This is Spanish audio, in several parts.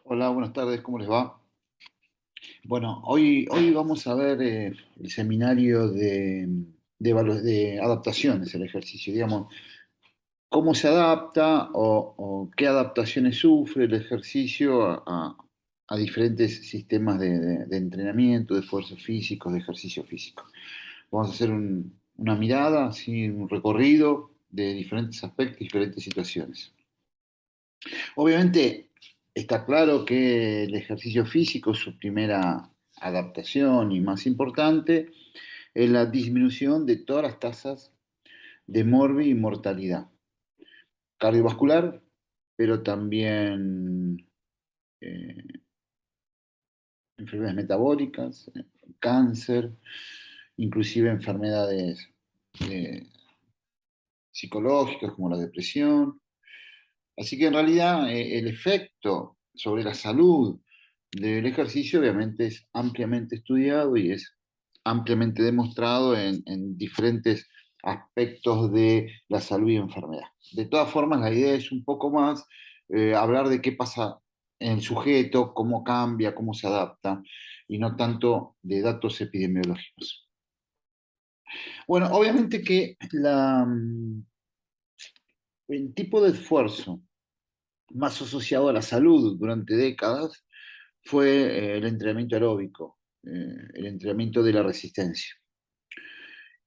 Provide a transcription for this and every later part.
Hola, buenas tardes, ¿cómo les va? Bueno, hoy vamos a ver el seminario de adaptaciones, el ejercicio, digamos, cómo se adapta o qué adaptaciones sufre el ejercicio a diferentes sistemas de entrenamiento, de esfuerzos físicos, de ejercicio físico. Vamos a hacer una mirada, así, un recorrido de diferentes aspectos, diferentes situaciones. Obviamente está claro que el ejercicio físico, su primera adaptación y más importante, es la disminución de todas las tasas de morbi y mortalidad cardiovascular, pero también eh, enfermedades metabólicas, cáncer, inclusive enfermedades eh, psicológicas como la depresión. Así que en realidad el efecto sobre la salud del ejercicio obviamente es ampliamente estudiado y es ampliamente demostrado en diferentes aspectos de la salud y enfermedad. De todas formas, la idea es un poco más hablar de qué pasa en el sujeto, cómo cambia, cómo se adapta, y no tanto de datos epidemiológicos. Bueno, obviamente que el tipo de esfuerzo más asociado a la salud durante décadas fue el entrenamiento aeróbico, el entrenamiento de la resistencia.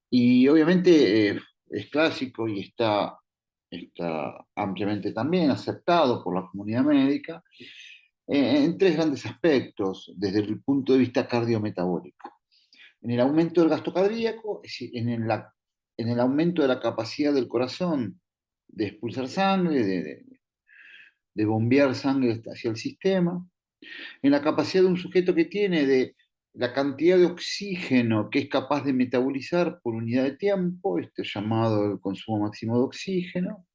Y obviamente es clásico y está ampliamente también aceptado por la comunidad médica en tres grandes aspectos desde el punto de vista cardiometabólico. En el aumento del gasto cardíaco, es decir, en el aumento de la capacidad del corazón de expulsar sangre, de bombear sangre hacia el sistema, en la capacidad de un sujeto que tiene de la cantidad de oxígeno que es capaz de metabolizar por unidad de tiempo, este llamado el consumo máximo de oxígeno,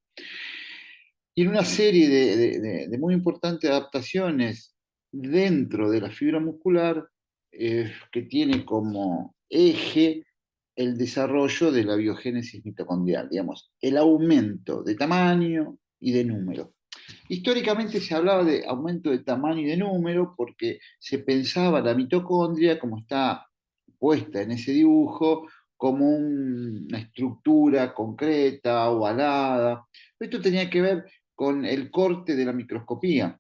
y en una serie de muy importantes adaptaciones dentro de la fibra muscular que tiene como eje el desarrollo de la biogénesis mitocondrial, digamos, el aumento de tamaño y de número. Históricamente se hablaba de aumento de tamaño y de número porque se pensaba la mitocondria, como está puesta en ese dibujo, como una estructura concreta, ovalada. Esto tenía que ver con el corte de la microscopía.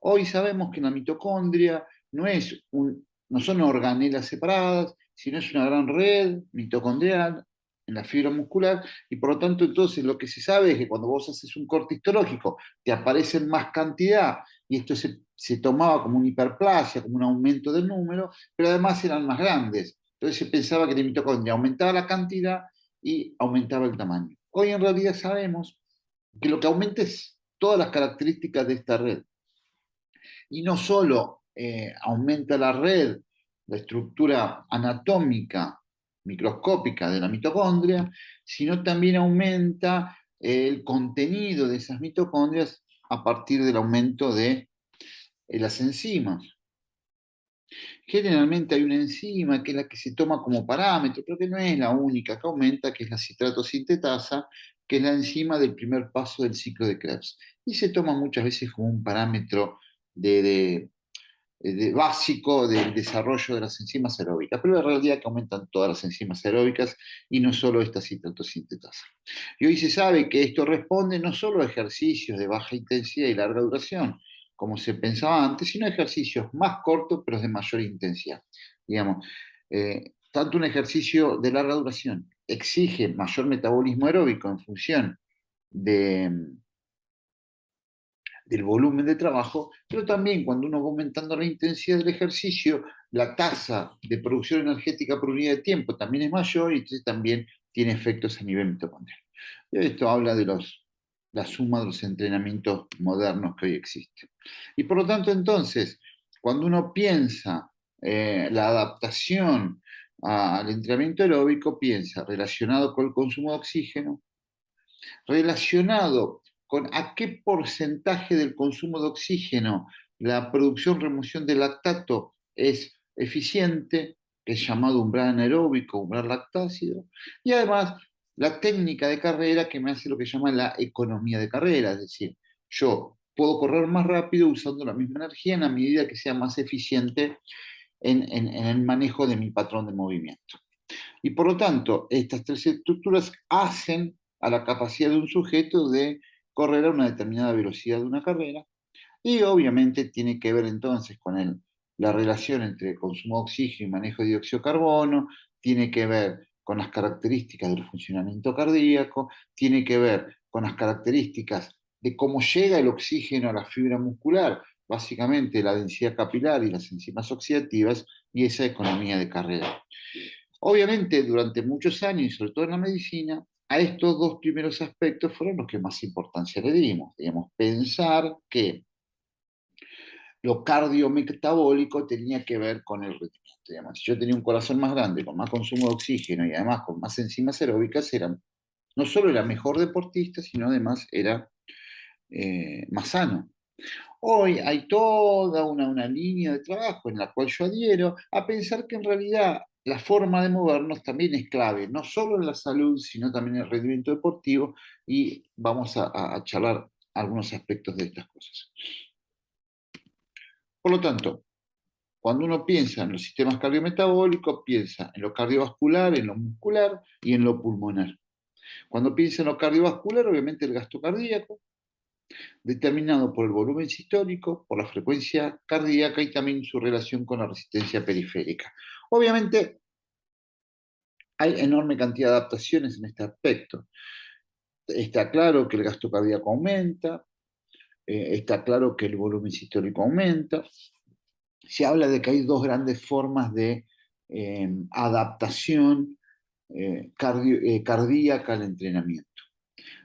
Hoy sabemos que la mitocondria no son organelas separadas, sino es una gran red mitocondrial en la fibra muscular, y por lo tanto entonces lo que se sabe es que cuando vos haces un corte histológico te aparecen más cantidad, y esto se tomaba como una hiperplasia, como un aumento del número, pero además eran más grandes. Entonces se pensaba que la mitocondria aumentaba la cantidad y aumentaba el tamaño. Hoy en realidad sabemos que lo que aumenta es todas las características de esta red. Y no solo aumenta la red, la estructura anatómica microscópica de la mitocondria, sino también aumenta el contenido de esas mitocondrias a partir del aumento de las enzimas. Generalmente hay una enzima que es la que se toma como parámetro, pero que no es la única que aumenta, que es la citrato sintetasa, que es la enzima del primer paso del ciclo de Krebs. Y se toma muchas veces como un parámetro de, de, básico del desarrollo de las enzimas aeróbicas, pero en realidad que aumentan todas las enzimas aeróbicas y no solo esta citrato sintetasa. Y hoy se sabe que esto responde no solo a ejercicios de baja intensidad y larga duración, como se pensaba antes, sino a ejercicios más cortos pero de mayor intensidad. Digamos, tanto un ejercicio de larga duración exige mayor metabolismo aeróbico en función de, del volumen de trabajo, pero también cuando uno va aumentando la intensidad del ejercicio, la tasa de producción energética por unidad de tiempo también es mayor y entonces también tiene efectos a nivel mitocondrial. Esto habla de la suma de los entrenamientos modernos que hoy existen. Y por lo tanto, entonces, cuando uno piensa la adaptación al entrenamiento aeróbico, piensa relacionado con el consumo de oxígeno, relacionado con a qué porcentaje del consumo de oxígeno la producción-remoción de lactato es eficiente, que es llamado umbral anaeróbico, umbral lactácido, y además la técnica de carrera que me hace lo que llama la economía de carrera, es decir, yo puedo correr más rápido usando la misma energía en la medida que sea más eficiente en el manejo de mi patrón de movimiento. Y por lo tanto, estas tres estructuras hacen a la capacidad de un sujeto de correr a una determinada velocidad de una carrera, y obviamente tiene que ver entonces con la relación entre consumo de oxígeno y manejo de dióxido de carbono, tiene que ver con las características del funcionamiento cardíaco, tiene que ver con las características de cómo llega el oxígeno a la fibra muscular, básicamente la densidad capilar y las enzimas oxidativas y esa economía de carrera. Obviamente, durante muchos años, y sobre todo en la medicina, a estos dos primeros aspectos fueron los que más importancia le dimos. Digamos, pensar que lo cardiometabólico tenía que ver con el rendimiento. Digamos. Si yo tenía un corazón más grande, con más consumo de oxígeno y además con más enzimas aeróbicas, no solo era mejor deportista, sino además era más sano. Hoy hay toda una línea de trabajo en la cual yo adhiero a pensar que en realidad la forma de movernos también es clave, no solo en la salud, sino también en el rendimiento deportivo, y vamos a charlar algunos aspectos de estas cosas. Por lo tanto, cuando uno piensa en los sistemas cardiometabólicos, piensa en lo cardiovascular, en lo muscular y en lo pulmonar. Cuando piensa en lo cardiovascular, obviamente el gasto cardíaco, determinado por el volumen sistólico, por la frecuencia cardíaca y también su relación con la resistencia periférica. Obviamente hay enorme cantidad de adaptaciones en este aspecto. Está claro que el gasto cardíaco aumenta, está claro que el volumen sistólico aumenta. Se habla de que hay dos grandes formas de adaptación cardíaca al entrenamiento.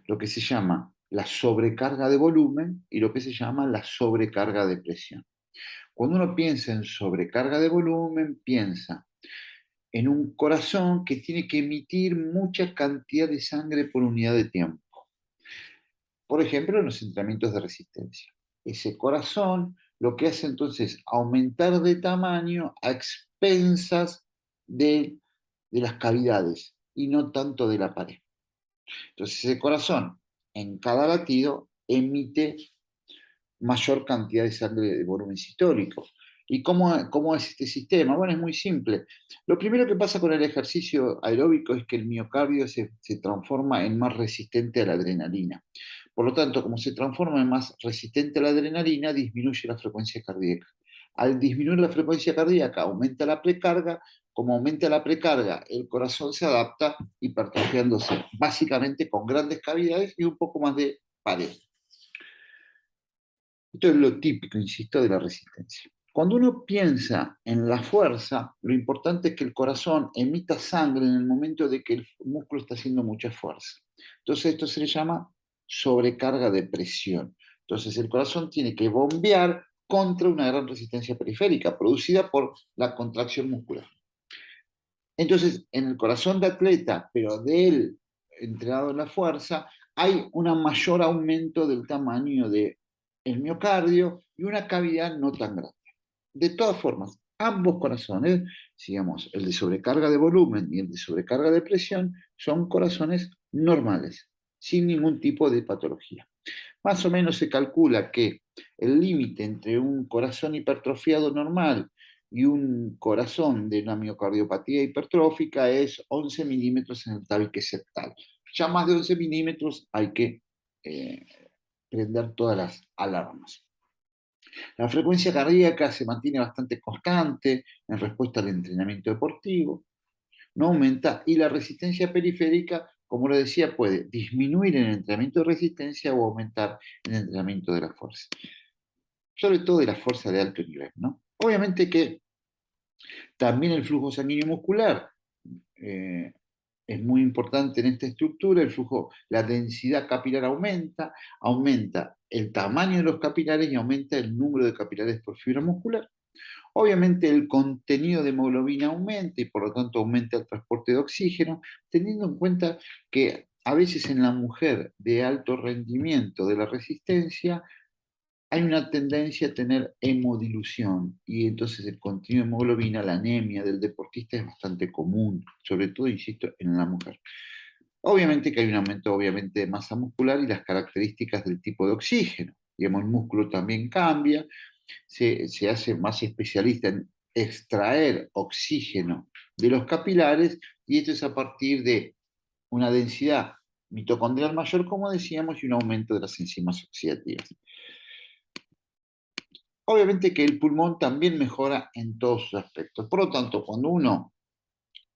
Lo que se llama la sobrecarga de volumen y lo que se llama la sobrecarga de presión. Cuando uno piensa en sobrecarga de volumen, piensa en un corazón que tiene que emitir mucha cantidad de sangre por unidad de tiempo. Por ejemplo, en los entrenamientos de resistencia. Ese corazón lo que hace entonces es aumentar de tamaño a expensas de las cavidades y no tanto de la pared. Entonces ese corazón en cada latido emite mayor cantidad de sangre de volumen sistólico. ¿Y cómo es este sistema? Bueno, es muy simple. Lo primero que pasa con el ejercicio aeróbico es que el miocardio se transforma en más resistente a la adrenalina. Por lo tanto, como se transforma en más resistente a la adrenalina, disminuye la frecuencia cardíaca. Al disminuir la frecuencia cardíaca, aumenta la precarga. Como aumenta la precarga, el corazón se adapta hipertrofiándose, básicamente con grandes cavidades y un poco más de pared. Esto es lo típico, insisto, de la resistencia. Cuando uno piensa en la fuerza, lo importante es que el corazón emita sangre en el momento de que el músculo está haciendo mucha fuerza. Entonces esto se le llama sobrecarga de presión. Entonces el corazón tiene que bombear contra una gran resistencia periférica producida por la contracción muscular. Entonces, en el corazón de atleta, pero del entrenado en la fuerza, hay un mayor aumento del tamaño del miocardio y una cavidad no tan grande. De todas formas, ambos corazones, digamos, el de sobrecarga de volumen y el de sobrecarga de presión, son corazones normales, sin ningún tipo de patología. Más o menos se calcula que el límite entre un corazón hipertrofiado normal y un corazón de una miocardiopatía hipertrófica es 11 milímetros en el tabique septal. Ya más de 11 milímetros hay que eh, prender todas las alarmas. La frecuencia cardíaca se mantiene bastante constante en respuesta al entrenamiento deportivo, no aumenta, y la resistencia periférica, como lo decía, puede disminuir en el entrenamiento de resistencia o aumentar en el entrenamiento de la fuerza, sobre todo de la fuerza de alto nivel, ¿no? Obviamente que también el flujo sanguíneo muscular eh, es muy importante en esta estructura. El flujo, la densidad capilar aumenta, aumenta el tamaño de los capilares y aumenta el número de capilares por fibra muscular. Obviamente el contenido de hemoglobina aumenta y por lo tanto aumenta el transporte de oxígeno, teniendo en cuenta que a veces en la mujer de alto rendimiento de la resistencia hay una tendencia a tener hemodilución y entonces el contenido de hemoglobina, la anemia del deportista es bastante común, sobre todo, insisto, en la mujer. Obviamente que hay un aumento obviamente de masa muscular y las características del tipo de oxígeno. digamos, el músculo también cambia, se hace más especialista en extraer oxígeno de los capilares, y esto es a partir de una densidad mitocondrial mayor, como decíamos, y un aumento de las enzimas oxidativas. Obviamente que el pulmón también mejora en todos sus aspectos. Por lo tanto, cuando uno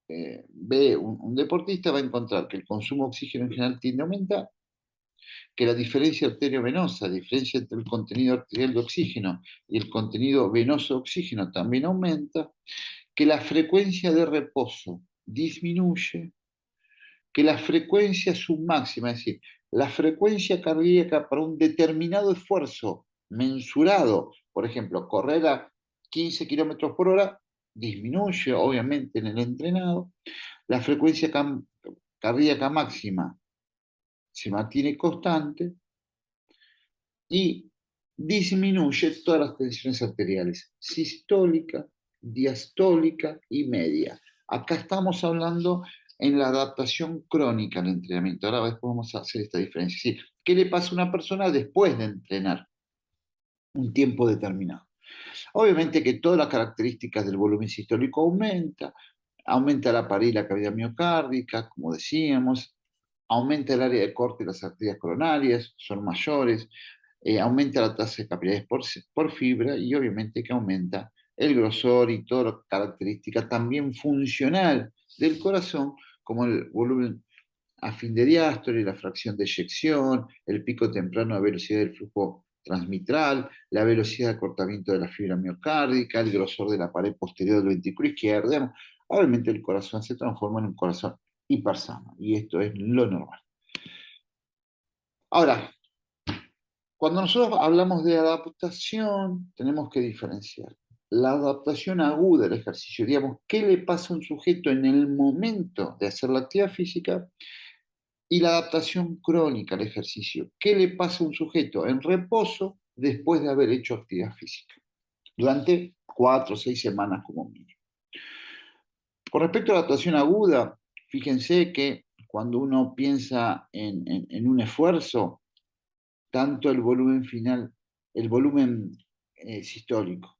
ve un deportista, va a encontrar que el consumo de oxígeno en general tiende a aumentar, que la diferencia arteriovenosa, la diferencia entre el contenido arterial de oxígeno y el contenido venoso de oxígeno también aumenta, que la frecuencia de reposo disminuye, que la frecuencia submáxima, es decir, la frecuencia cardíaca para un determinado esfuerzo mensurado, por ejemplo, correr a 15 kilómetros por hora, disminuye obviamente en el entrenado, la frecuencia cardíaca máxima se mantiene constante y disminuye todas las tensiones arteriales, sistólica, diastólica y media. Acá estamos hablando en la adaptación crónica al entrenamiento. Ahora después vamos a hacer esta diferencia. ¿Sí? ¿Qué le pasa a una persona después de entrenar un tiempo determinado? Obviamente que todas las características del volumen sistólico aumenta la pared y la cavidad miocárdica, como decíamos, aumenta el área de corte y las arterias coronarias, son mayores, aumenta la tasa de capilaridad por fibra, y obviamente que aumenta el grosor y toda la característica también funcional del corazón, como el volumen a fin de diástole, la fracción de eyección, el pico temprano de velocidad del flujo transmitral, la velocidad de acortamiento de la fibra miocárdica, el grosor de la pared posterior del ventrículo izquierdo. Obviamente el corazón se transforma en un corazón hipersano, y esto es lo normal. Ahora, cuando nosotros hablamos de adaptación, tenemos que diferenciar la adaptación aguda del ejercicio, digamos, qué le pasa a un sujeto en el momento de hacer la actividad física, y la adaptación crónica al ejercicio, qué le pasa a un sujeto en reposo después de haber hecho actividad física, durante 4 o 6 semanas como mínimo. Con respecto a la adaptación aguda, fíjense que cuando uno piensa en un esfuerzo, tanto el volumen final, el volumen sistólico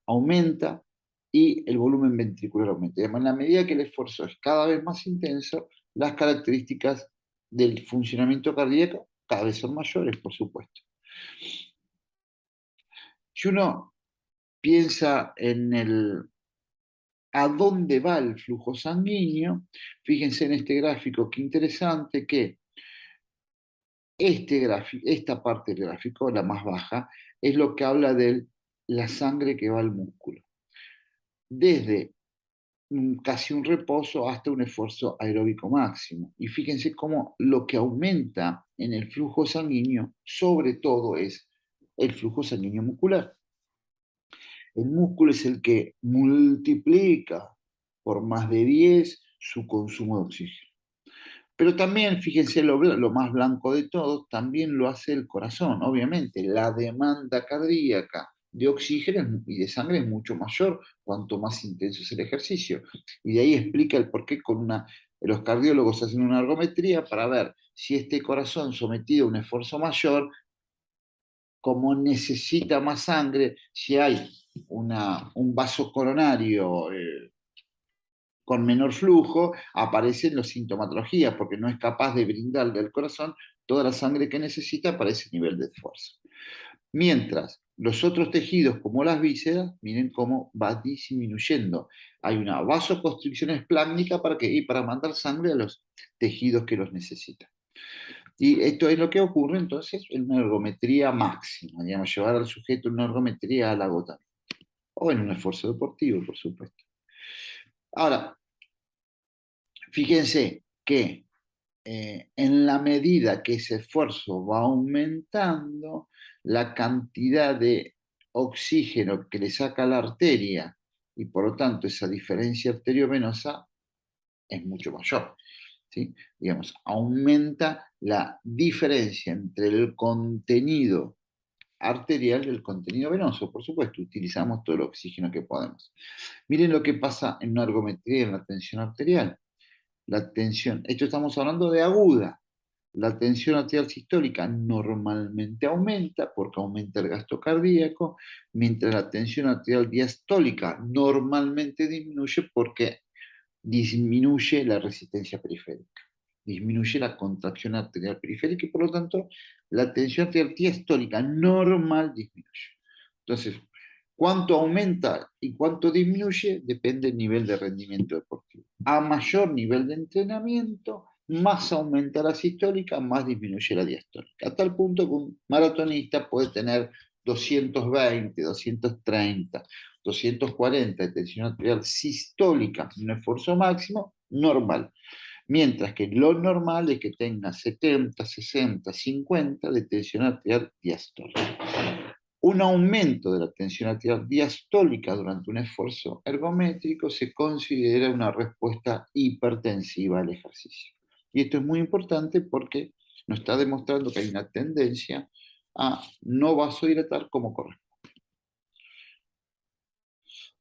aumenta y el volumen ventricular aumenta. En la medida que el esfuerzo es cada vez más intenso, las características del funcionamiento cardíaco cada vez son mayores, por supuesto. Si uno piensa en a dónde va el flujo sanguíneo, fíjense en este gráfico, qué interesante que esta parte del gráfico, la más baja, es lo que habla de la sangre que va al músculo. Desde casi un reposo hasta un esfuerzo aeróbico máximo. Y fíjense cómo lo que aumenta en el flujo sanguíneo, sobre todo, es el flujo sanguíneo muscular. El músculo es el que multiplica por más de 10 su consumo de oxígeno. Pero también, fíjense, lo más blanco de todo, también lo hace el corazón. Obviamente, la demanda cardíaca de oxígeno y de sangre es mucho mayor cuanto más intenso es el ejercicio. Y de ahí explica el por qué los cardiólogos hacen una ergometría para ver si este corazón sometido a un esfuerzo mayor, como necesita más sangre, si hay un vaso coronario con menor flujo, aparecen las sintomatologías, porque no es capaz de brindarle al corazón toda la sangre que necesita para ese nivel de esfuerzo. Mientras los otros tejidos, como las vísceras, miren cómo va disminuyendo. Hay una vasoconstricción esplácnica para mandar sangre a los tejidos que los necesitan. Y esto es lo que ocurre entonces en una ergometría máxima, digamos, llevar al sujeto en una ergometría al agotamiento, o en un esfuerzo deportivo, por supuesto. Ahora, fíjense que en la medida que ese esfuerzo va aumentando, la cantidad de oxígeno que le saca la arteria, y por lo tanto esa diferencia arteriovenosa, es mucho mayor. ¿Sí? Digamos, aumenta la diferencia entre el contenido arterial y el contenido venoso. Por supuesto, utilizamos todo el oxígeno que podemos. Miren lo que pasa en una ergometría en la tensión arterial. La tensión, esto estamos hablando de aguda. La tensión arterial sistólica normalmente aumenta porque aumenta el gasto cardíaco, mientras la tensión arterial diastólica normalmente disminuye porque disminuye la resistencia periférica, disminuye la contracción arterial periférica y por lo tanto la tensión arterial diastólica normal disminuye. Entonces, cuánto aumenta y cuánto disminuye depende del nivel de rendimiento deportivo. A mayor nivel de entrenamiento, más aumenta la sistólica, más disminuye la diastólica. A tal punto que un maratonista puede tener 220, 230, 240 de tensión arterial sistólica, un esfuerzo máximo normal. Mientras que lo normal es que tenga 70, 60, 50 de tensión arterial diastólica. Un aumento de la tensión arterial diastólica durante un esfuerzo ergométrico se considera una respuesta hipertensiva al ejercicio. Y esto es muy importante porque nos está demostrando que hay una tendencia a no vasodilatar como corresponde.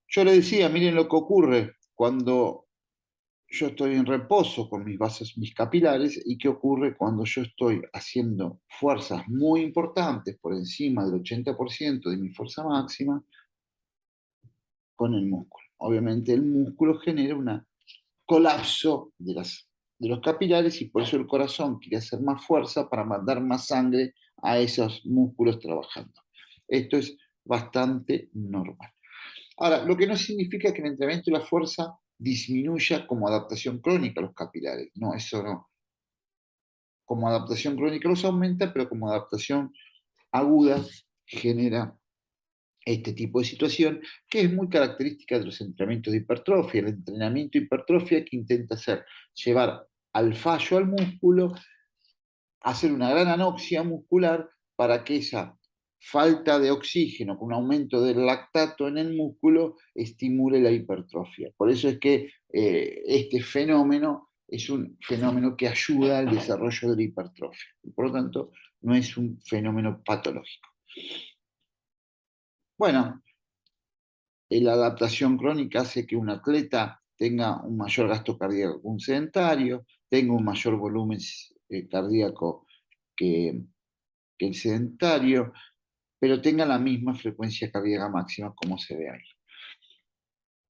Yo le decía, miren lo que ocurre cuando yo estoy en reposo con mis vasos, mis capilares, y qué ocurre cuando yo estoy haciendo fuerzas muy importantes por encima del 80% de mi fuerza máxima con el músculo. Obviamente el músculo genera un colapso de los capilares y por eso el corazón quiere hacer más fuerza para mandar más sangre a esos músculos trabajando. Esto es bastante normal. Ahora, lo que no significa que el entrenamiento de la fuerza disminuya como adaptación crónica a los capilares. No, eso no. Como adaptación crónica los aumenta, pero como adaptación aguda genera este tipo de situación que es muy característica de los entrenamientos de hipertrofia. El entrenamiento de hipertrofia que intenta hacer llevar al fallo al músculo, hacer una gran anoxia muscular para que esa falta de oxígeno con un aumento del lactato en el músculo estimule la hipertrofia. Por eso es que este fenómeno es un fenómeno que ayuda al desarrollo de la hipertrofia. Y por lo tanto, no es un fenómeno patológico. Bueno, la adaptación crónica hace que un atleta tenga un mayor gasto cardíaco que un sedentario, tenga un mayor volumen cardíaco que, que el sedentario, pero tenga la misma frecuencia cardíaca máxima como se ve ahí.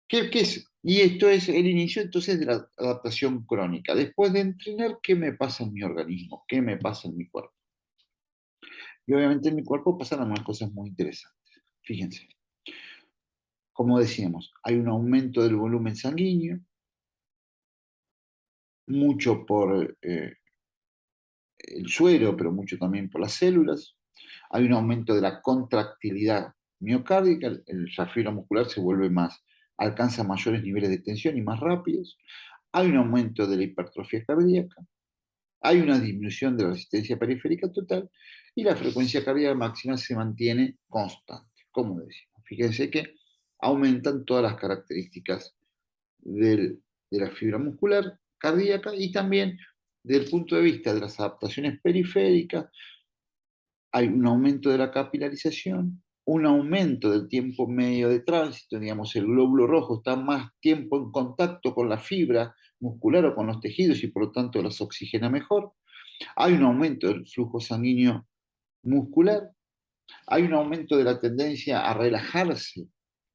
¿Qué es? Y esto es el inicio entonces de la adaptación crónica. Después de entrenar, ¿qué me pasa en mi organismo? ¿Qué me pasa en mi cuerpo? Y obviamente en mi cuerpo pasan algunas cosas muy interesantes. Fíjense, como decíamos, hay un aumento del volumen sanguíneo, mucho por el suero, pero mucho también por las células. Hay un aumento de la contractilidad miocárdica, el fibra muscular se vuelve más, alcanza mayores niveles de tensión y más rápidos. Hay un aumento de la hipertrofia cardíaca, hay una disminución de la resistencia periférica total y la frecuencia cardíaca máxima se mantiene constante, como decimos. Fíjense que aumentan todas las características de la fibra muscular cardíaca y también desde el punto de vista de las adaptaciones periféricas, hay un aumento de la capilarización, un aumento del tiempo medio de tránsito, digamos, el glóbulo rojo está más tiempo en contacto con la fibra muscular o con los tejidos y por lo tanto los oxigena mejor. Hay un aumento del flujo sanguíneo muscular, hay un aumento de la tendencia a relajarse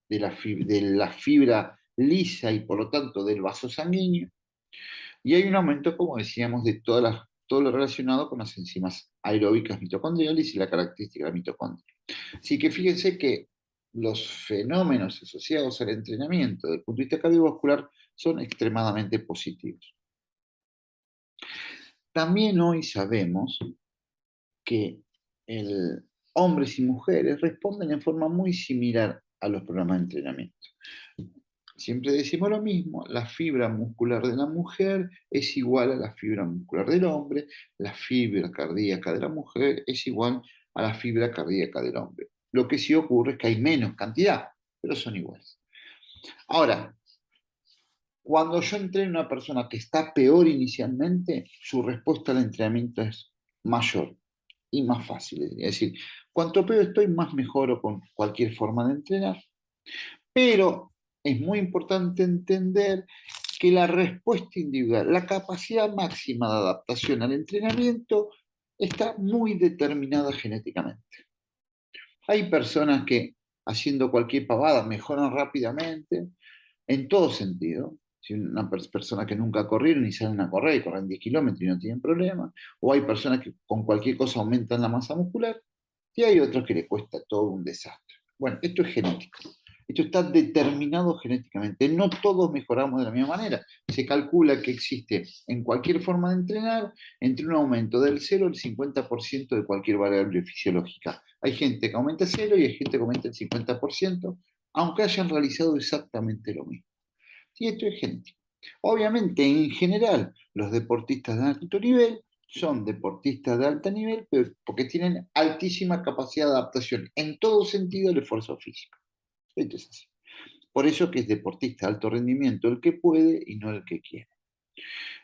de la fibra lisa y por lo tanto del vaso sanguíneo. Y hay un aumento, como decíamos, de todo lo relacionado con las enzimas aeróbicas mitocondriales y la característica de la mitocondria. Así que fíjense que los fenómenos asociados al entrenamiento desde el punto de vista cardiovascular son extremadamente positivos. También hoy sabemos que hombres y mujeres responden en forma muy similar a los programas de entrenamiento. Siempre decimos lo mismo, la fibra muscular de la mujer es igual a la fibra muscular del hombre, la fibra cardíaca de la mujer es igual a la fibra cardíaca del hombre. Lo que sí ocurre es que hay menos cantidad, pero son iguales. Ahora, cuando yo entreno a una persona que está peor inicialmente, su respuesta al entrenamiento es mayor y más fácil. Es decir, cuanto peor estoy, más mejoro con cualquier forma de entrenar. Pero es muy importante entender que la respuesta individual, la capacidad máxima de adaptación al entrenamiento, está muy determinada genéticamente. Hay personas que haciendo cualquier pavada mejoran rápidamente, en todo sentido. Si una persona que nunca corrieron y salen a correr y corren 10 kilómetros y no tienen problema, o hay personas que con cualquier cosa aumentan la masa muscular, y hay otros que le cuesta todo un desastre. Bueno, esto es genético. Esto está determinado genéticamente. No todos mejoramos de la misma manera. Se calcula que existe en cualquier forma de entrenar entre un aumento del 0 al 50% de cualquier variable fisiológica. Hay gente que aumenta 0 y hay gente que aumenta el 50%, aunque hayan realizado exactamente lo mismo. Y esto es genético. Obviamente, en general, los deportistas de alto nivel son deportistas de alto nivel porque tienen altísima capacidad de adaptación en todo sentido del esfuerzo físico. Esto es así. Por eso que es deportista de alto rendimiento el que puede y no el que quiere.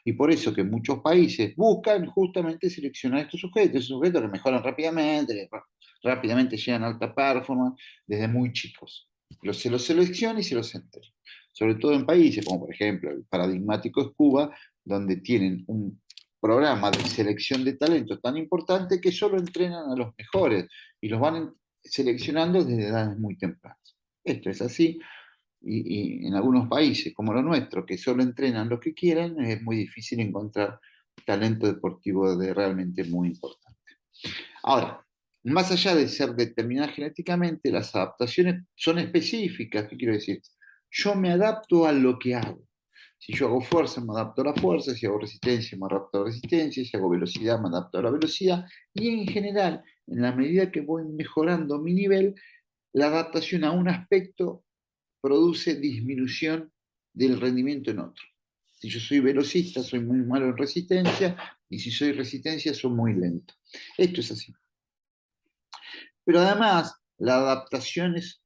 Y por eso que muchos países buscan justamente seleccionar estos sujetos que mejoran rápidamente llegan a alta performance desde muy chicos. Se los selecciona y se los entrena. Sobre todo en países como por ejemplo el paradigmático es Cuba, donde tienen un programa de selección de talento tan importante que solo entrenan a los mejores y los van seleccionando desde edades muy tempranas. Esto es así, y en algunos países como los nuestros, que solo entrenan los que quieren, es muy difícil encontrar talento deportivo de realmente muy importante. Ahora, más allá de ser determinadas genéticamente, las adaptaciones son específicas. ¿Qué quiero decir? Yo me adapto a lo que hago. Si yo hago fuerza, me adapto a la fuerza. Si hago resistencia, me adapto a la resistencia. Si hago velocidad, me adapto a la velocidad. Y en general, en la medida que voy mejorando mi nivel, la adaptación a un aspecto produce disminución del rendimiento en otro. Si yo soy velocista, soy muy malo en resistencia, y si soy resistencia, soy muy lento. Esto es así. Pero además, las adaptaciones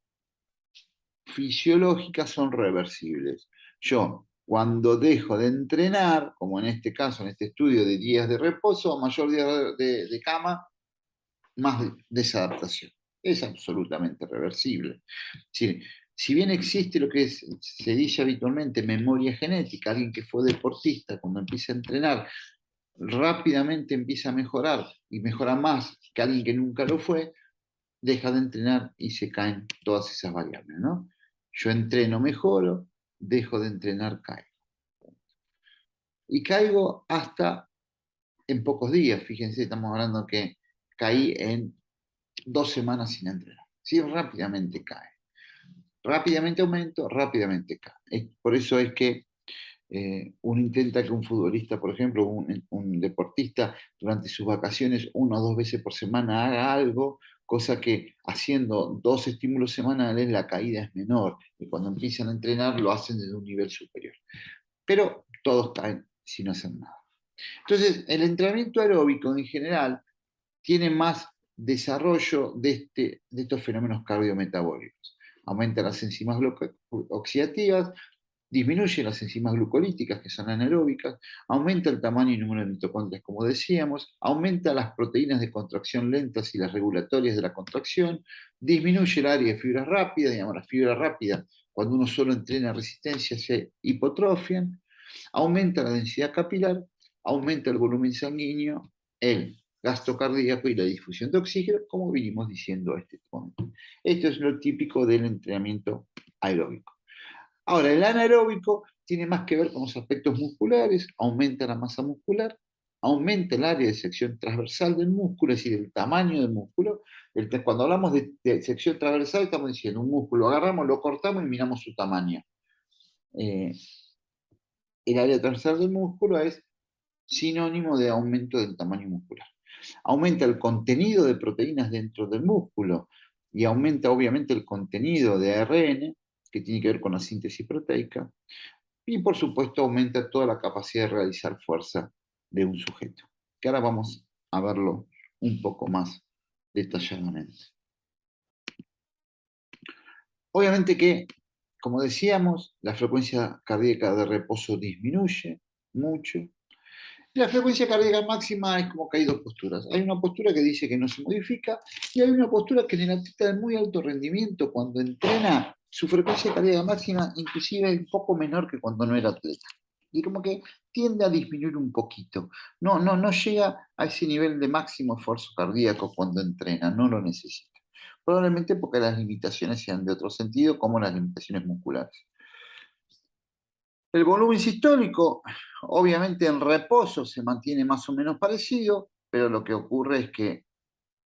fisiológicas son reversibles. Yo, cuando dejo de entrenar, como en este caso, en este estudio de días de reposo, a mayor día de cama, más desadaptación. Es absolutamente reversible. Si bien existe lo que se dice habitualmente memoria genética, alguien que fue deportista, cuando empieza a entrenar, rápidamente empieza a mejorar y mejora más que alguien que nunca lo fue, deja de entrenar y se caen todas esas variables, ¿no? Yo entreno, mejoro, dejo de entrenar, caigo. Y caigo hasta en pocos días. Fíjense, estamos hablando que caí en 2 semanas sin entrenar. Sí, rápidamente cae. Rápidamente aumento, rápidamente cae. Por eso es que uno intenta que un futbolista, por ejemplo, un deportista, durante sus vacaciones, 1 o 2 veces por semana haga algo, cosa que haciendo 2 estímulos semanales la caída es menor. Y cuando empiezan a entrenar lo hacen desde un nivel superior. Pero todos caen si no hacen nada. Entonces, el entrenamiento aeróbico en general tiene más desarrollo de estos fenómenos cardiometabólicos. Aumenta las enzimas oxidativas, disminuye las enzimas glucolíticas, que son anaeróbicas, aumenta el tamaño y número de mitocondrias, como decíamos, aumenta las proteínas de contracción lentas y las regulatorias de la contracción, disminuye el área de fibras rápidas, digamos, las fibras rápidas, cuando uno solo entrena resistencia, se hipotrofian, aumenta la densidad capilar, aumenta el volumen sanguíneo, el gasto cardíaco y la difusión de oxígeno, como vinimos diciendo a este momento. Esto es lo típico del entrenamiento aeróbico. Ahora, el anaeróbico tiene más que ver con los aspectos musculares, aumenta la masa muscular, aumenta el área de sección transversal del músculo, es decir, el tamaño del músculo. Cuando hablamos de sección transversal, estamos diciendo un músculo, agarramos, lo cortamos y miramos su tamaño. El área transversal del músculo es sinónimo de aumento del tamaño muscular. Aumenta el contenido de proteínas dentro del músculo y aumenta obviamente el contenido de ARN, que tiene que ver con la síntesis proteica, y por supuesto aumenta toda la capacidad de realizar fuerza de un sujeto, que ahora vamos a verlo un poco más detalladamente. Obviamente que, como decíamos, la frecuencia cardíaca de reposo disminuye mucho. La frecuencia cardíaca máxima es como que hay dos posturas. Hay una postura que dice que no se modifica y hay una postura que en el atleta de muy alto rendimiento, cuando entrena, su frecuencia cardíaca máxima inclusive es un poco menor que cuando no era atleta. y como que tiende a disminuir un poquito. No llega a ese nivel de máximo esfuerzo cardíaco cuando entrena, no lo necesita. Probablemente porque las limitaciones sean de otro sentido, como las limitaciones musculares. El volumen sistólico, obviamente en reposo se mantiene más o menos parecido, pero lo que ocurre es que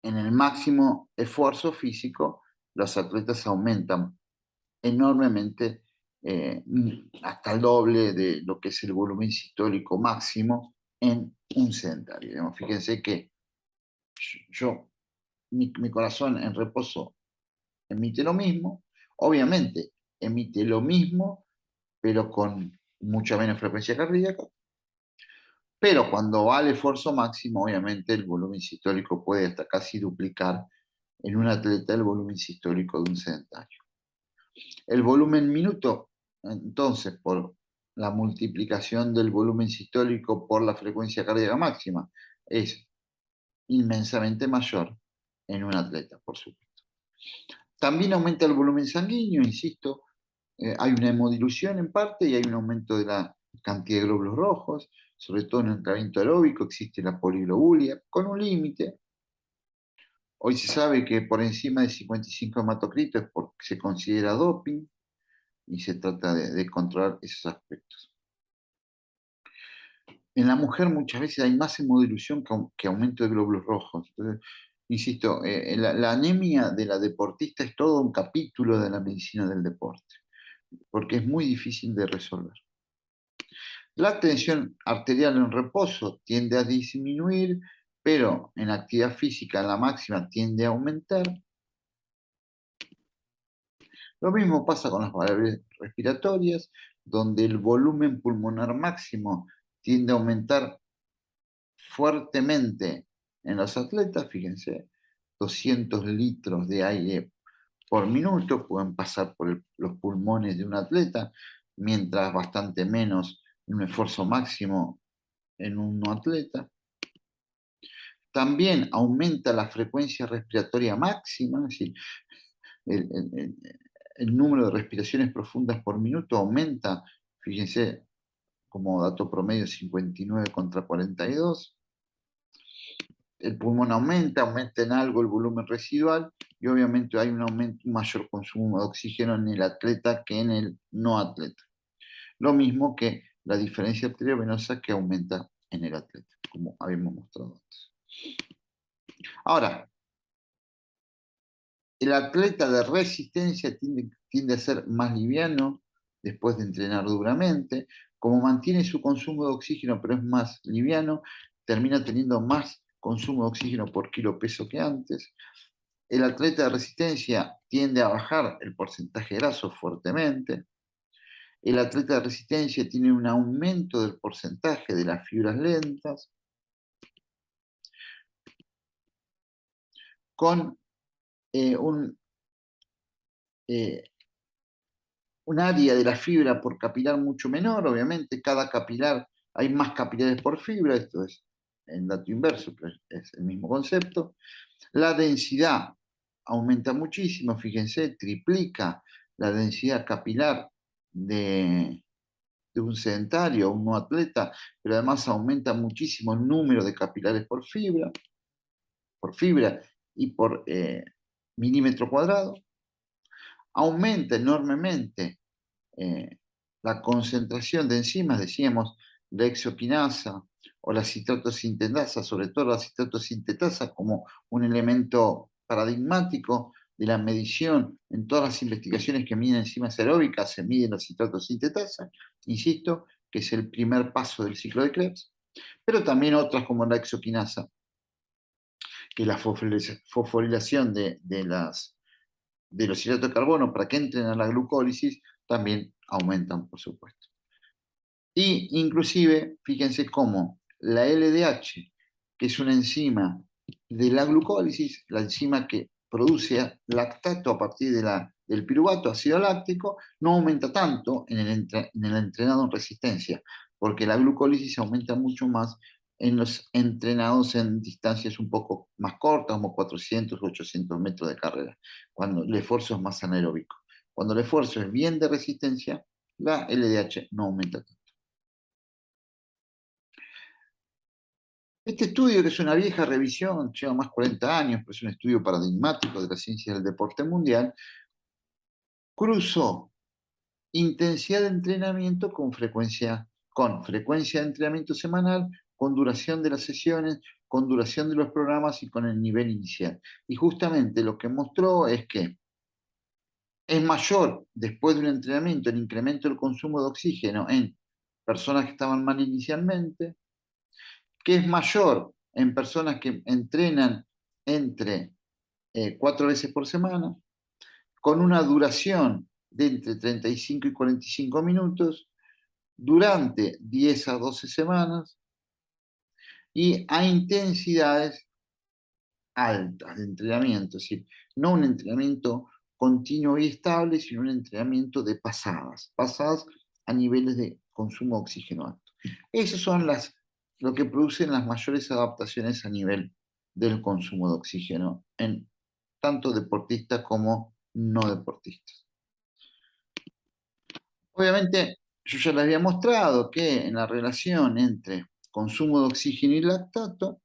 en el máximo esfuerzo físico, los atletas aumentan enormemente, hasta el doble de lo que es el volumen sistólico máximo en un sedentario. Digamos, fíjense que yo, mi corazón en reposo emite lo mismo, obviamente emite lo mismo, pero con mucha menos frecuencia cardíaca, pero cuando va al esfuerzo máximo, obviamente el volumen sistólico puede hasta casi duplicar en un atleta el volumen sistólico de un sedentario. El volumen minuto, entonces, por la multiplicación del volumen sistólico por la frecuencia cardíaca máxima, es inmensamente mayor en un atleta, por supuesto. También aumenta el volumen sanguíneo, insisto, hay una hemodilución en parte y hay un aumento de la cantidad de glóbulos rojos, sobre todo en el entrenamiento aeróbico existe la poliglobulia, con un límite. Hoy se sabe que por encima de 55 hematocritos es porque se considera doping y se trata de controlar esos aspectos. En la mujer muchas veces hay más hemodilución que aumento de glóbulos rojos. Entonces, insisto, la anemia de la deportista es todo un capítulo de la medicina del deporte, porque es muy difícil de resolver. La tensión arterial en reposo tiende a disminuir, pero en actividad física la máxima tiende a aumentar. Lo mismo pasa con las variables respiratorias, donde el volumen pulmonar máximo tiende a aumentar fuertemente en los atletas. Fíjense, 200 litros de aire por minuto pueden pasar por los pulmones de un atleta, mientras bastante menos en un esfuerzo máximo en un no atleta. También aumenta la frecuencia respiratoria máxima, es decir, el, el- el número de respiraciones profundas por minuto aumenta, fíjense, como dato promedio 59 contra 42. El pulmón aumenta en algo el volumen residual y obviamente hay un mayor consumo de oxígeno en el atleta que en el no atleta. Lo mismo que la diferencia arteriovenosa que aumenta en el atleta, como habíamos mostrado antes. Ahora, el atleta de resistencia tiende a ser más liviano después de entrenar duramente. Como mantiene su consumo de oxígeno, pero es más liviano, termina teniendo más consumo de oxígeno por kilo peso que antes. El atleta de resistencia tiende a bajar el porcentaje graso fuertemente. El atleta de resistencia tiene un aumento del porcentaje de las fibras lentas, con un eh, un área de la fibra por capilar mucho menor. Obviamente cada capilar hay más capilares por fibra, esto es en dato inverso, pero es el mismo concepto. La densidad aumenta muchísimo, fíjense, triplica la densidad capilar de un sedentario, un no atleta, pero además aumenta muchísimo el número de capilares por fibra y por milímetro cuadrado. Aumenta enormemente la concentración de enzimas, decíamos, la exoquinasa o la citrato-sintetasa, sobre todo la citrato-sintetasa como un elemento paradigmático de la medición. En todas las investigaciones que miden enzimas aeróbicas se mide la citrato-sintetasa, insisto, que es el primer paso del ciclo de Krebs, pero también otras como la exoquinasa, que es la fosforilación de los hidratos de carbono para que entren a la glucólisis, también aumentan, por supuesto. Y inclusive, fíjense cómo la LDH, que es una enzima de la glucólisis, la enzima que produce lactato a partir del piruvato, ácido láctico, no aumenta tanto en el entrenado en resistencia, porque la glucólisis aumenta mucho más en los entrenados en distancias un poco más cortas, como 400 o 800 metros de carrera, cuando el esfuerzo es más anaeróbico. Cuando el esfuerzo es bien de resistencia, la LDH no aumenta tanto. Este estudio, que es una vieja revisión, lleva más de 40 años, pero es un estudio paradigmático de la ciencia del deporte mundial, cruzó intensidad de entrenamiento con frecuencia de entrenamiento semanal, con duración de las sesiones, con duración de los programas y con el nivel inicial. Y justamente lo que mostró es que es mayor después de un entrenamiento el incremento del consumo de oxígeno en personas que estaban mal inicialmente, que es mayor en personas que entrenan entre 4 veces por semana, con una duración de entre 35 y 45 minutos, durante 10 a 12 semanas y a intensidades altas de entrenamiento, es decir, no un entrenamiento continuo y estable, sino un entrenamiento de pasadas a niveles de consumo de oxígeno alto. Esas son lo que producen las mayores adaptaciones a nivel del consumo de oxígeno en tanto deportistas como no deportistas. Obviamente, yo ya les había mostrado que en la relación entre consumo de oxígeno y lactato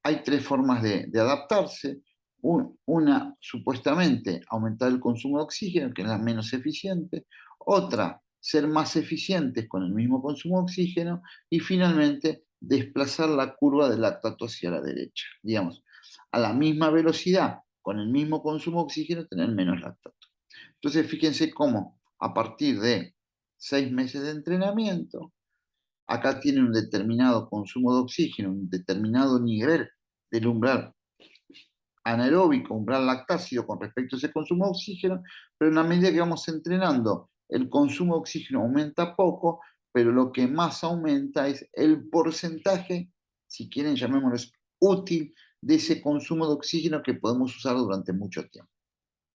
hay tres formas de adaptarse. Una, supuestamente, aumentar el consumo de oxígeno, que es la menos eficiente. Otra, ser más eficientes con el mismo consumo de oxígeno. Y finalmente, desplazar la curva del lactato hacia la derecha. Digamos, a la misma velocidad, con el mismo consumo de oxígeno, tener menos lactato. Entonces, fíjense cómo a partir de 6 meses de entrenamiento, acá tienen un determinado consumo de oxígeno, un determinado nivel del umbral anaeróbico, umbral lactácido con respecto a ese consumo de oxígeno, pero en la medida que vamos entrenando, el consumo de oxígeno aumenta poco, pero lo que más aumenta es el porcentaje, si quieren llamémoslo útil, de ese consumo de oxígeno que podemos usar durante mucho tiempo.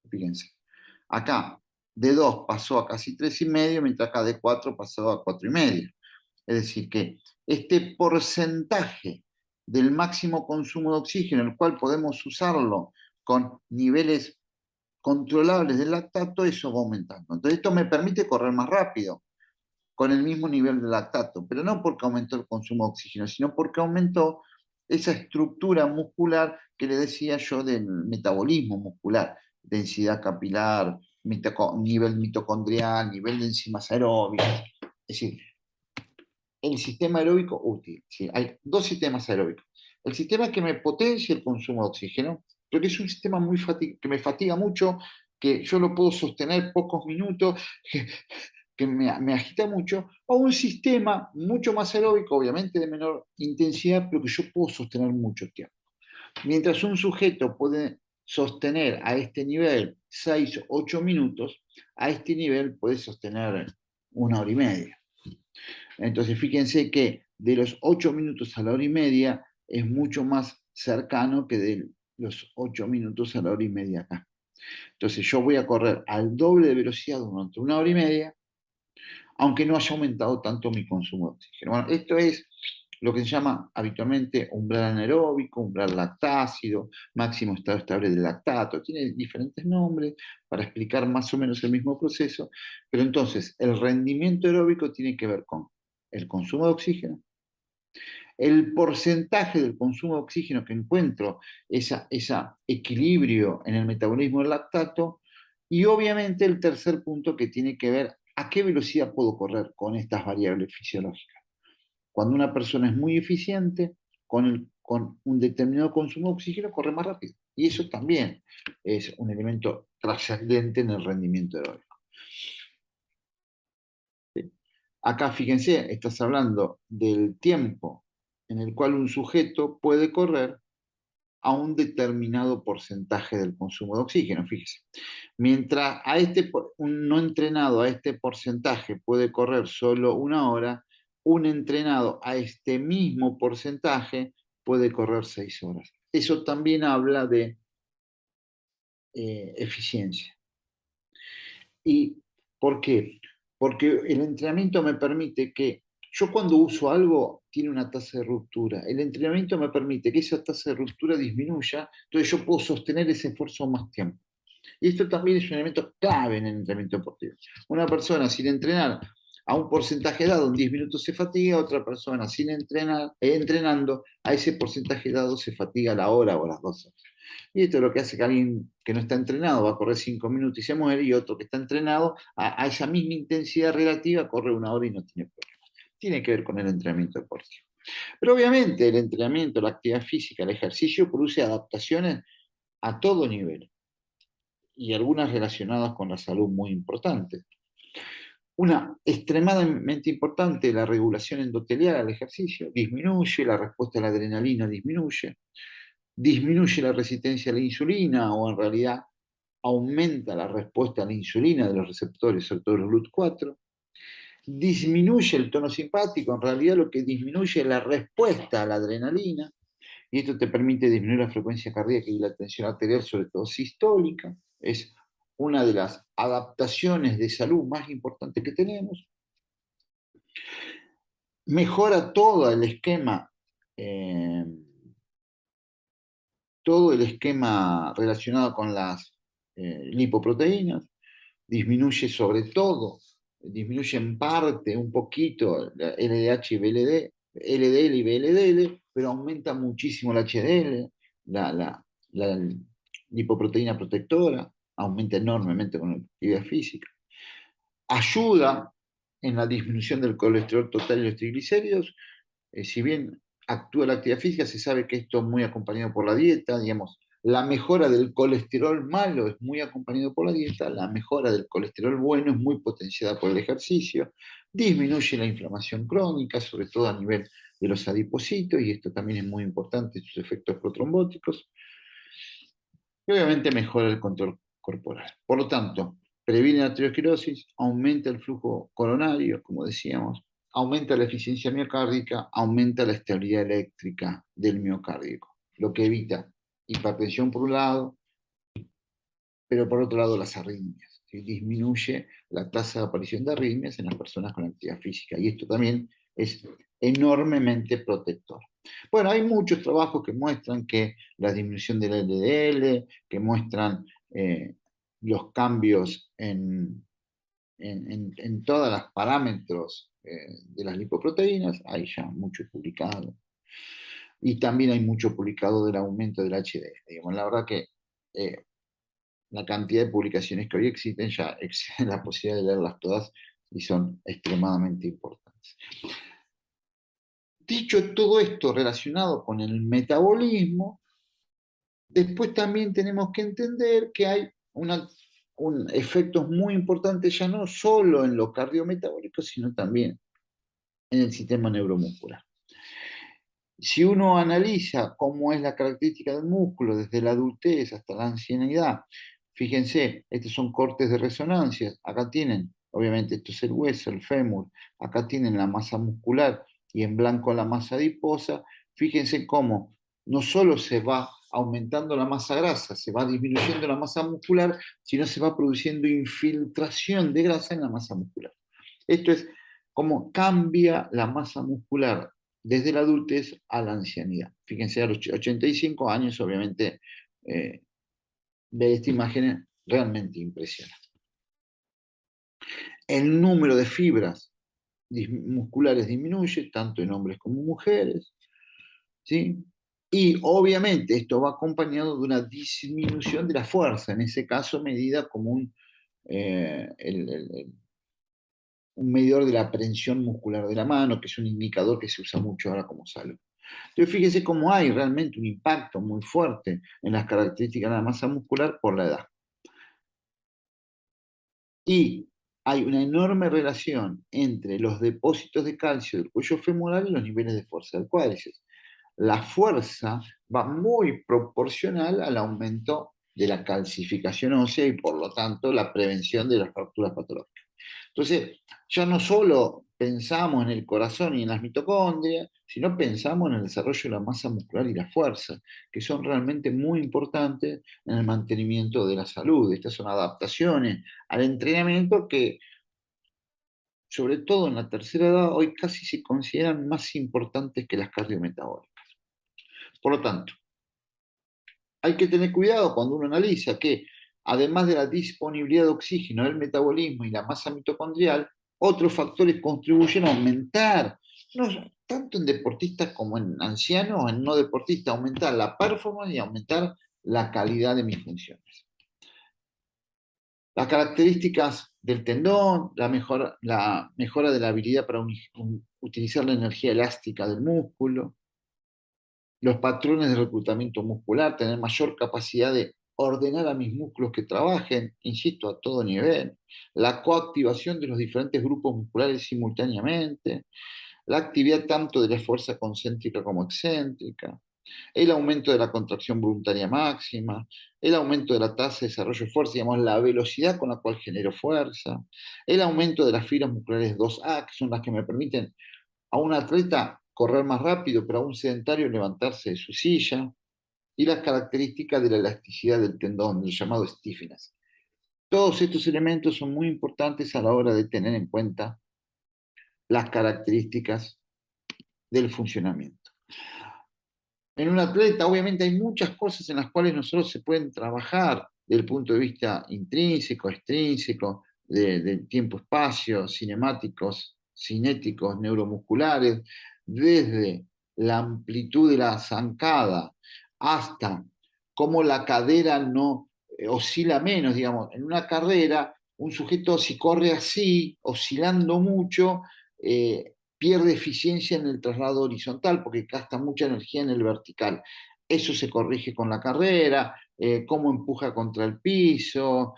Fíjense, acá de 2 pasó a casi 3,5, mientras acá de 4 pasó a 4,5. Es decir, que este porcentaje del máximo consumo de oxígeno, el cual podemos usarlo con niveles controlables de lactato, eso va aumentando. Entonces, esto me permite correr más rápido con el mismo nivel de lactato, pero no porque aumentó el consumo de oxígeno, sino porque aumentó esa estructura muscular que le decía yo del metabolismo muscular, densidad capilar, nivel mitocondrial, nivel de enzimas aeróbicas. Es decir, el sistema aeróbico útil. ¿Sí? Hay dos sistemas aeróbicos. El sistema que me potencia el consumo de oxígeno, porque es un sistema que me fatiga mucho, que yo lo puedo sostener pocos minutos, que me agita mucho, o un sistema mucho más aeróbico, obviamente de menor intensidad, pero que yo puedo sostener mucho tiempo. Mientras un sujeto puede sostener a este nivel 6 o 8 minutos, a este nivel puede sostener 1 hora y media. Entonces, fíjense que de los 8 minutos a la hora y media es mucho más cercano que de los 8 minutos a la hora y media acá. Entonces, yo voy a correr al doble de velocidad durante 1 hora y media, aunque no haya aumentado tanto mi consumo de oxígeno. Bueno, esto es lo que se llama habitualmente umbral anaeróbico, umbral lactácido, máximo estado estable de lactato. Tiene diferentes nombres para explicar más o menos el mismo proceso, pero entonces el rendimiento aeróbico tiene que ver con el consumo de oxígeno, el porcentaje del consumo de oxígeno que encuentro, ese equilibrio en el metabolismo del lactato, y obviamente el tercer punto que tiene que ver a qué velocidad puedo correr con estas variables fisiológicas. Cuando una persona es muy eficiente, con un determinado consumo de oxígeno corre más rápido. Y eso también es un elemento trascendente en el rendimiento aeróbico. Acá, fíjense, estás hablando del tiempo en el cual un sujeto puede correr a un determinado porcentaje del consumo de oxígeno, fíjese. Mientras un no entrenado a este porcentaje puede correr solo 1 hora, un entrenado a este mismo porcentaje puede correr 6 horas. Eso también habla de eficiencia. ¿Y por qué? Porque el entrenamiento me permite que yo cuando uso algo tiene una tasa de ruptura. El entrenamiento me permite que esa tasa de ruptura disminuya, entonces yo puedo sostener ese esfuerzo más tiempo. Y esto también es un elemento clave en el entrenamiento deportivo. Una persona sin entrenar a un porcentaje dado, en 10 minutos se fatiga, otra persona sin entrenar, entrenando, a ese porcentaje dado se fatiga a la hora o a las 2 horas. Y esto es lo que hace que alguien que no está entrenado va a correr 5 minutos y se muere, y otro que está entrenado a esa misma intensidad relativa corre 1 hora y no tiene problema. Tiene que ver con el entrenamiento deportivo. Pero obviamente el entrenamiento, la actividad física, el ejercicio produce adaptaciones a todo nivel, y algunas relacionadas con la salud muy importantes. Una extremadamente importante, la regulación endotelial al ejercicio, disminuye la respuesta a la adrenalina, disminuye la resistencia a la insulina, o en realidad aumenta la respuesta a la insulina de los receptores, sobre todo los LUT4, disminuye el tono simpático, en realidad lo que disminuye es la respuesta a la adrenalina, y esto te permite disminuir la frecuencia cardíaca y la tensión arterial, sobre todo sistólica. Es una de las adaptaciones de salud más importantes que tenemos. Mejora eh, todo el esquema relacionado con las lipoproteínas, disminuye sobre todo, disminuye en parte un poquito la LDH y BLD, LDL y VLDL, pero aumenta muchísimo el HDL, la lipoproteína protectora, aumenta enormemente con la actividad física. Ayuda en la disminución del colesterol total y los triglicéridos. Si bien actúa la actividad física, se sabe que esto es muy acompañado por la dieta, digamos, la mejora del colesterol malo es muy acompañado por la dieta, la mejora del colesterol bueno es muy potenciada por el ejercicio, disminuye la inflamación crónica, sobre todo a nivel de los adipocitos, y esto también es muy importante, sus efectos protrombóticos, y obviamente mejora el control corporal. Por lo tanto, previene la arteriosclerosis, aumenta el flujo coronario, como decíamos, aumenta la eficiencia miocárdica, aumenta la estabilidad eléctrica del miocardio, lo que evita hipertensión por un lado, pero por otro lado las arritmias. ¿Sí? Disminuye la tasa de aparición de arritmias en las personas con actividad física, y esto también es enormemente protector. Bueno, hay muchos trabajos que muestran que la disminución del LDL, que muestran los cambios en todos los parámetros de las lipoproteínas, hay ya mucho publicado. Y también hay mucho publicado del aumento del HDL. Digamos, la verdad que la cantidad de publicaciones que hoy existen ya exceden la posibilidad de leerlas todas, y son extremadamente importantes. Dicho todo esto relacionado con el metabolismo, después también tenemos que entender que hay efectos muy importantes ya no solo en lo cardiometabólico, sino también en el sistema neuromuscular. Si uno analiza cómo es la característica del músculo desde la adultez hasta la ancianidad, fíjense, estos son cortes de resonancia. Acá tienen, obviamente, esto es el hueso, el fémur. Acá tienen la masa muscular y en blanco la masa adiposa. Fíjense cómo no solo se va aumentando la masa grasa, se va disminuyendo la masa muscular, sino se va produciendo infiltración de grasa en la masa muscular. Esto es cómo cambia la masa muscular desde la adultez a la ancianidad. Fíjense, a los 85 años, obviamente, ver esta imagen es realmente impresionante. El número de fibras musculares disminuye, tanto en hombres como en mujeres, ¿sí? Y obviamente esto va acompañado de una disminución de la fuerza, en ese caso medida como un medidor de la prensión muscular de la mano, que es un indicador que se usa mucho ahora como salud. Entonces fíjese cómo hay realmente un impacto muy fuerte en las características de la masa muscular por la edad. Y hay una enorme relación entre los depósitos de calcio del cuello femoral y los niveles de fuerza del cuádriceps. La fuerza va muy proporcional al aumento de la calcificación ósea y por lo tanto la prevención de las fracturas patológicas. Entonces, ya no solo pensamos en el corazón y en las mitocondrias, sino pensamos en el desarrollo de la masa muscular y la fuerza, que son realmente muy importantes en el mantenimiento de la salud. Estas son adaptaciones al entrenamiento que, sobre todo en la tercera edad, hoy casi se consideran más importantes que las cardiometabólicas. Por lo tanto, hay que tener cuidado cuando uno analiza que, además de la disponibilidad de oxígeno, el metabolismo y la masa mitocondrial, Otros factores contribuyen a aumentar, no, tanto en deportistas como en ancianos, en no deportistas, aumentar la performance y aumentar la calidad de mis funciones. Las características del tendón, la mejora de la habilidad para utilizar la energía elástica del músculo, los patrones de reclutamiento muscular, tener mayor capacidad de ordenar a mis músculos que trabajen, insisto, a todo nivel, la coactivación de los diferentes grupos musculares simultáneamente, la actividad tanto de la fuerza concéntrica como excéntrica, el aumento de la contracción voluntaria máxima, el aumento de la tasa de desarrollo de fuerza, digamos, la velocidad con la cual genero fuerza, el aumento de las fibras musculares 2A, que son las que me permiten a un atleta correr más rápido, pero a un sedentario levantarse de su silla, y las características de la elasticidad del tendón, el llamado stiffness. Todos estos elementos son muy importantes a la hora de tener en cuenta las características del funcionamiento. En un atleta, obviamente, hay muchas cosas en las cuales nosotros se pueden trabajar desde el punto de vista intrínseco, extrínseco, del tiempo-espacio, cinemáticos, cinéticos, neuromusculares, desde la amplitud de la zancada hasta cómo la cadera no oscila menos, digamos, en una carrera, un sujeto si corre así, oscilando mucho, pierde eficiencia en el traslado horizontal porque gasta mucha energía en el vertical. Eso se corrige con la carrera, cómo empuja contra el piso,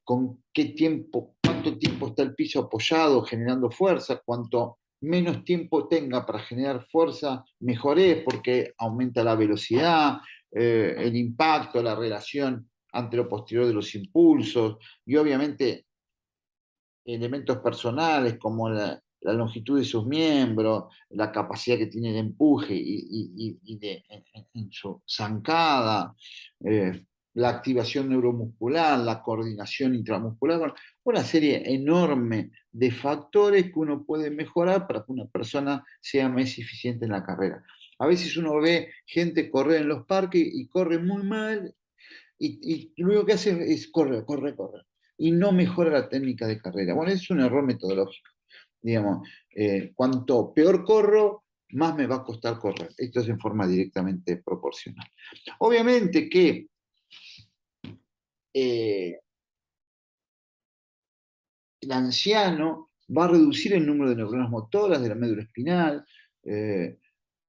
con qué tiempo, cuánto tiempo está el piso apoyado generando fuerza, cuanto menos tiempo tenga para generar fuerza, mejor es porque aumenta la velocidad, el impacto, la relación antero-posterior de los impulsos y obviamente elementos personales como la longitud de sus miembros, la capacidad que tiene de empuje en su zancada, la activación neuromuscular, la coordinación intramuscular, bueno, una serie enorme de factores que uno puede mejorar para que una persona sea más eficiente en la carrera. A veces uno ve gente correr en los parques y corre muy mal y lo único que hace es correr, correr, correr. Y no mejora la técnica de carrera. Bueno, es un error metodológico. Digamos, cuanto peor corro, más me va a costar correr. Esto es en forma directamente proporcional. Obviamente que eh, el anciano va a reducir el número de neuronas motoras de la médula espinal,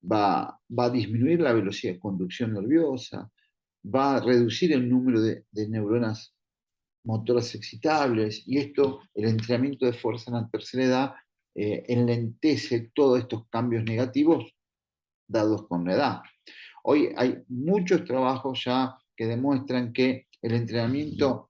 va a disminuir la velocidad de conducción nerviosa, va a reducir el número de neuronas motoras excitables, y esto, el entrenamiento de fuerza en la tercera edad, enlentece todos estos cambios negativos dados con la edad. Hoy hay muchos trabajos ya que demuestran que el entrenamiento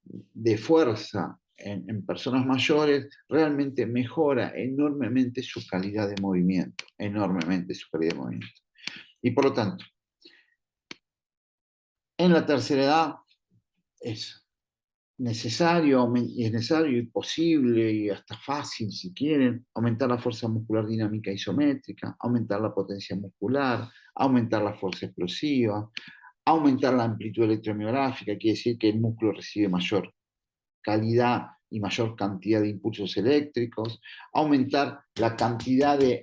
de fuerza en personas mayores realmente mejora enormemente su calidad de movimiento, enormemente su calidad de movimiento. Y por lo tanto, en la tercera edad es es necesario y posible y hasta fácil, si quieren, aumentar la fuerza muscular dinámica isométrica, aumentar la potencia muscular, aumentar la fuerza explosiva, aumentar la amplitud electromiográfica, quiere decir que el músculo recibe mayor calidad y mayor cantidad de impulsos eléctricos, aumentar la cantidad de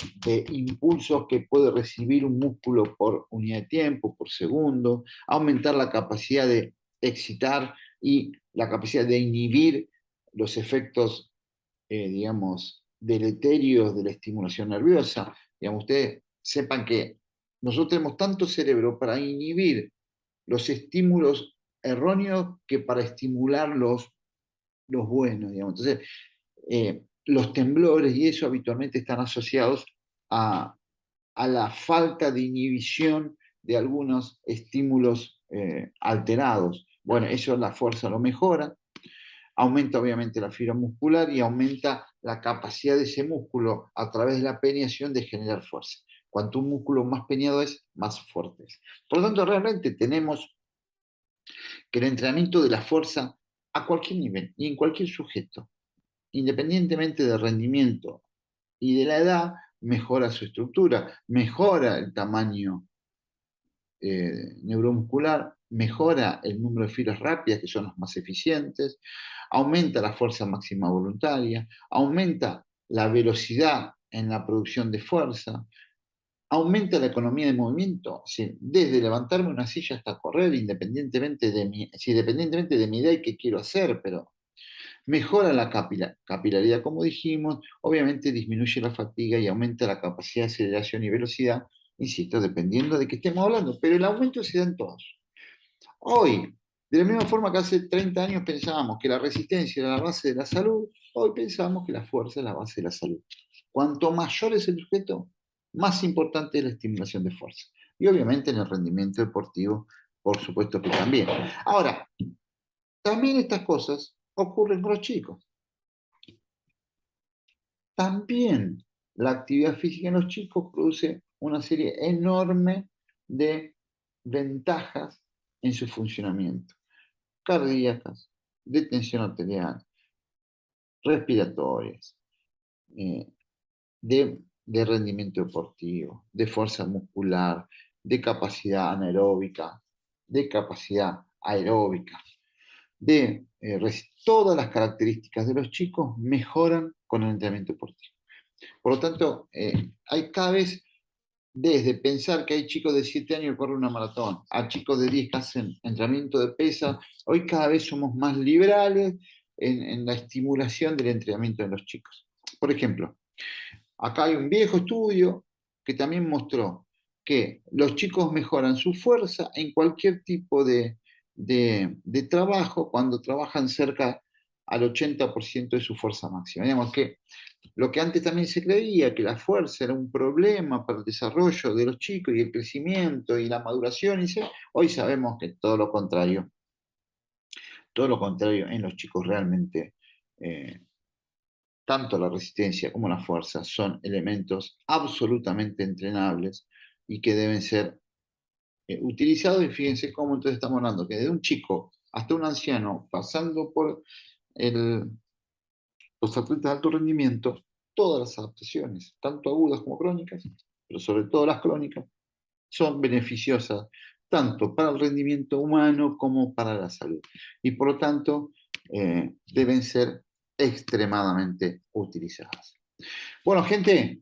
impulsos que puede recibir un músculo por unidad de tiempo, por segundo, aumentar la capacidad de excitar y la capacidad de inhibir los efectos, digamos, deleterios de la estimulación nerviosa. Digamos, ustedes sepan que nosotros tenemos tanto cerebro para inhibir los estímulos erróneos que para estimular los buenos, digamos. Entonces, los temblores y eso habitualmente están asociados a la falta de inhibición de algunos estímulos alterados. Bueno, eso la fuerza lo mejora, aumenta obviamente la fibra muscular y aumenta la capacidad de ese músculo a través de la peneación de generar fuerza. Cuanto un músculo más peneado es, más fuerte es. Por lo tanto, realmente tenemos que el entrenamiento de la fuerza a cualquier nivel y en cualquier sujeto, independientemente del rendimiento y de la edad, mejora su estructura, mejora el tamaño neuromuscular, mejora el número de filas rápidas, que son las más eficientes, aumenta la fuerza máxima voluntaria, aumenta la velocidad en la producción de fuerza, aumenta la economía de movimiento, sí, desde levantarme una silla hasta correr, independientemente de mi, sí, independientemente de mi idea y qué quiero hacer, pero mejora la capilaridad, como dijimos, obviamente disminuye la fatiga y aumenta la capacidad de aceleración y velocidad, insisto, dependiendo de qué estemos hablando, pero el aumento se da en todos. Hoy, de la misma forma que hace 30 años pensábamos que la resistencia era la base de la salud, hoy pensamos que la fuerza es la base de la salud. Cuanto mayor es el sujeto, más importante es la estimulación de fuerza. Y obviamente en el rendimiento deportivo, por supuesto que también. Ahora, también estas cosas ocurren con los chicos. También la actividad física en los chicos produce una serie enorme de ventajas en su funcionamiento, cardíacas, de tensión arterial, respiratorias, eh, de rendimiento deportivo, de fuerza muscular, de capacidad anaeróbica, de capacidad aeróbica, todas las características de los chicos mejoran con el entrenamiento deportivo. Por lo tanto, hay cada vez, desde pensar que hay chicos de 7 años que corren una maratón, a chicos de 10 que hacen entrenamiento de pesa, hoy cada vez somos más liberales en la estimulación del entrenamiento de los chicos. Por ejemplo, acá hay un viejo estudio que también mostró que los chicos mejoran su fuerza en cualquier tipo de trabajo cuando trabajan cerca al 80% de su fuerza máxima. Digamos que lo que antes también se creía, que la fuerza era un problema para el desarrollo de los chicos y el crecimiento y la maduración, hoy sabemos que todo lo contrario en los chicos realmente, eh, tanto la resistencia como la fuerza son elementos absolutamente entrenables y que deben ser utilizados. Y fíjense cómo entonces estamos hablando, que desde un chico hasta un anciano, pasando por el, los atletas de alto rendimiento, todas las adaptaciones, tanto agudas como crónicas, pero sobre todo las crónicas, son beneficiosas tanto para el rendimiento humano como para la salud. Y por lo tanto, deben ser extremadamente utilizadas. Bueno, gente,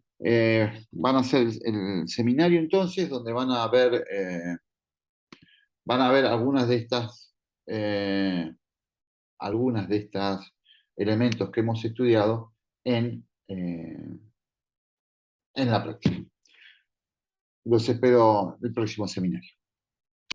van a hacer el seminario entonces, donde van a ver algunas de estas elementos que hemos estudiado en la práctica. Los espero el próximo seminario.